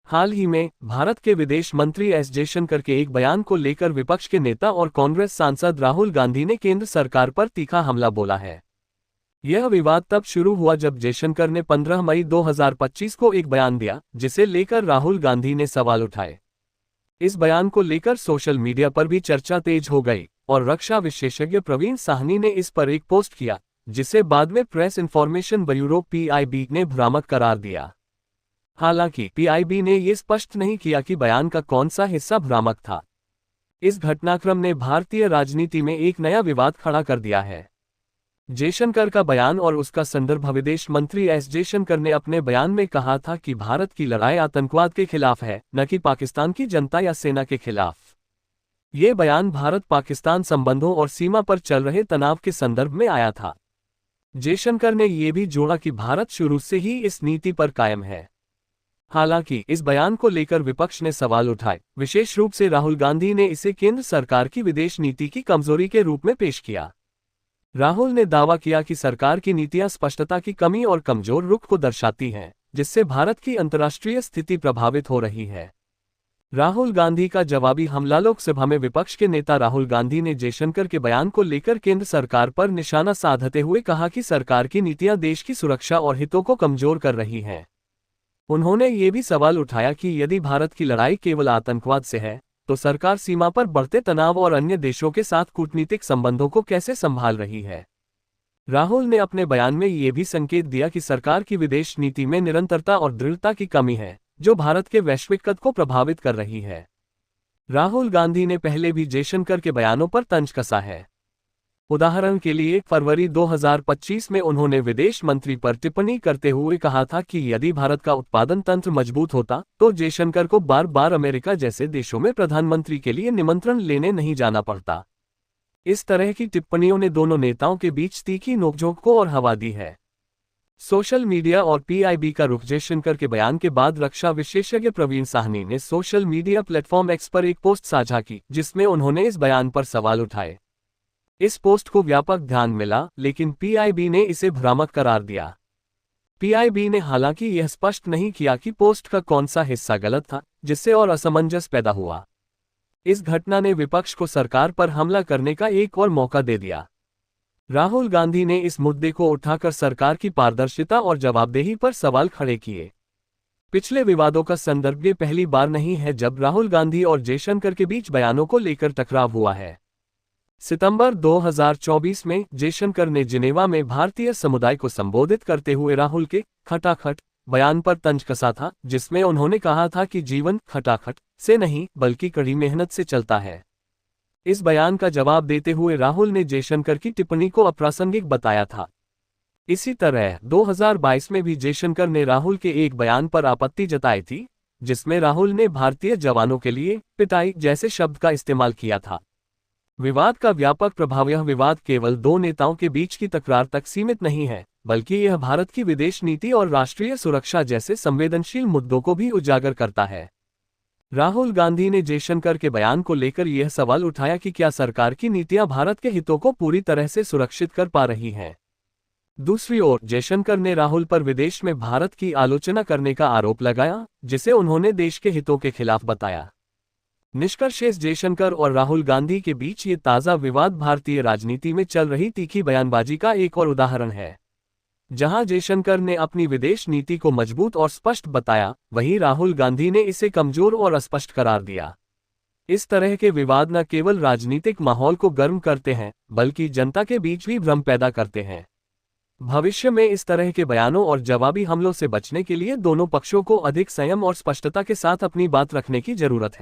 हाल ही में भारत के विदेश मंत्री एस जयशंकर के एक बयान को लेकर विपक्ष के नेता और कांग्रेस सांसद राहुल गांधी ने केंद्र सरकार पर तीखा हमला बोला है। यह विवाद तब शुरू हुआ जब जयशंकर ने 15 मई 2025 को एक बयान दिया, जिसे लेकर राहुल गांधी ने सवाल उठाए। इस बयान को लेकर सोशल मीडिया पर भी चर्चा तेज हो गई और रक्षा विशेषज्ञ प्रवीण साहनी ने इस पर एक पोस्ट किया, जिसे बाद में प्रेस इन्फॉर्मेशन ब्यूरो (PIB) ने भ्रामक करार दिया। हालांकि PIB ने यह स्पष्ट नहीं किया कि बयान का कौन सा हिस्सा भ्रामक था। इस घटनाक्रम ने भारतीय राजनीति में एक नया विवाद खड़ा कर दिया है। जयशंकर का बयान और उसका संदर्भ। विदेश मंत्री एस जयशंकर ने अपने बयान में कहा था कि भारत की लड़ाई आतंकवाद के खिलाफ है, न कि पाकिस्तान की जनता या सेना के खिलाफ। ये बयान भारत-पाकिस्तान संबंधों और सीमा पर चल रहे तनाव के संदर्भ में आया था। जयशंकर ने यह भी जोड़ा कि भारत शुरू से ही इस नीति पर कायम है। हालांकि इस बयान को लेकर विपक्ष ने सवाल उठाए। विशेष रूप से राहुल गांधी ने इसे केंद्र सरकार की विदेश नीति की कमजोरी के रूप में पेश किया। राहुल ने दावा किया कि सरकार की नीतियां स्पष्टता की कमी और कमजोर रुख को दर्शाती हैं, जिससे भारत की अंतर्राष्ट्रीय स्थिति प्रभावित हो रही है। राहुल गांधी का जवाबी हमला। लोकसभा में विपक्ष के नेता राहुल गांधी ने जयशंकर के बयान को लेकर केंद्र सरकार पर निशाना साधते हुए कहा कि सरकार की नीतियां देश की सुरक्षा और हितों को कमजोर कर रही हैं। उन्होंने ये भी सवाल उठाया कि यदि भारत की लड़ाई केवल आतंकवाद से है, तो सरकार सीमा पर बढ़ते तनाव और अन्य देशों के साथ कूटनीतिक संबंधों को कैसे संभाल रही है। राहुल ने अपने बयान में ये भी संकेत दिया कि सरकार की विदेश नीति में निरंतरता और दृढ़ता की कमी है, जो भारत के वैश्विक कद को प्रभावित कर रही है। राहुल गांधी ने पहले भी जयशंकर के बयानों पर तंज कसा है। उदाहरण के लिए फरवरी 2025 में उन्होंने विदेश मंत्री पर टिप्पणी करते हुए कहा था कि यदि भारत का उत्पादन तंत्र मजबूत होता तो जयशंकर को बार बार अमेरिका जैसे देशों में प्रधानमंत्री के लिए निमंत्रण लेने नहीं जाना पड़ता। इस तरह की टिप्पणियों ने दोनों नेताओं के बीच तीखी नोकझोंक को और हवा दी है। सोशल मीडिया और PIB का रुख। जयशंकर के बयान के बाद रक्षा विशेषज्ञ प्रवीण साहनी ने सोशल मीडिया प्लेटफॉर्म X पर एक पोस्ट साझा की, जिसमें उन्होंने इस बयान पर सवाल उठाए। इस पोस्ट को व्यापक ध्यान मिला, लेकिन PIB ने इसे भ्रामक करार दिया। PIB ने हालांकि यह स्पष्ट नहीं किया कि पोस्ट का कौन सा हिस्सा गलत था, जिससे और असमंजस पैदा हुआ। इस घटना ने विपक्ष को सरकार पर हमला करने का एक और मौका दे दिया। राहुल गांधी ने इस मुद्दे को उठाकर सरकार की पारदर्शिता और जवाबदेही पर सवाल खड़े किए। पिछले विवादों का संदर्भ ये पहली बार नहीं है जब राहुल गांधी और जयशंकर के बीच बयानों को लेकर टकराव हुआ है। सितंबर 2024 में जयशंकर ने जिनेवा में भारतीय समुदाय को संबोधित करते हुए राहुल के खटाखट बयान पर तंज कसा था, जिसमें उन्होंने कहा था कि जीवन खटाखट से नहीं बल्कि कड़ी मेहनत से चलता है। इस बयान का जवाब देते हुए राहुल ने जयशंकर की टिप्पणी को अप्रासंगिक बताया था। इसी तरह 2022 में भी जयशंकर ने राहुल के एक बयान पर आपत्ति जताई थी, जिसमें राहुल ने भारतीय जवानों के लिए पिटाई जैसे शब्द का इस्तेमाल किया था। विवाद का व्यापक प्रभाव। यह विवाद केवल दो नेताओं के बीच की तकरार तक सीमित नहीं है, बल्कि यह भारत की विदेश नीति और राष्ट्रीय सुरक्षा जैसे संवेदनशील मुद्दों को भी उजागर करता है। राहुल गांधी ने जयशंकर के बयान को लेकर यह सवाल उठाया कि क्या सरकार की नीतियां भारत के हितों को पूरी तरह से सुरक्षित कर पा रही हैं। दूसरी ओर जयशंकर ने राहुल पर विदेश में भारत की आलोचना करने का आरोप लगाया, जिसे उन्होंने देश के हितों के खिलाफ बताया। निष्कर्षेश जयशंकर और राहुल गांधी के बीच ये ताज़ा विवाद भारतीय राजनीति में चल रही तीखी बयानबाजी का एक और उदाहरण है। जहां जयशंकर ने अपनी विदेश नीति को मजबूत और स्पष्ट बताया, वहीं राहुल गांधी ने इसे कमजोर और अस्पष्ट करार दिया। इस तरह के विवाद न केवल राजनीतिक माहौल को गर्म करते हैं, बल्कि जनता के बीच भी भ्रम पैदा करते हैं। भविष्य में इस तरह के बयानों और जवाबी हमलों से बचने के लिए दोनों पक्षों को अधिक संयम और स्पष्टता के साथ अपनी बात रखने की जरूरत है।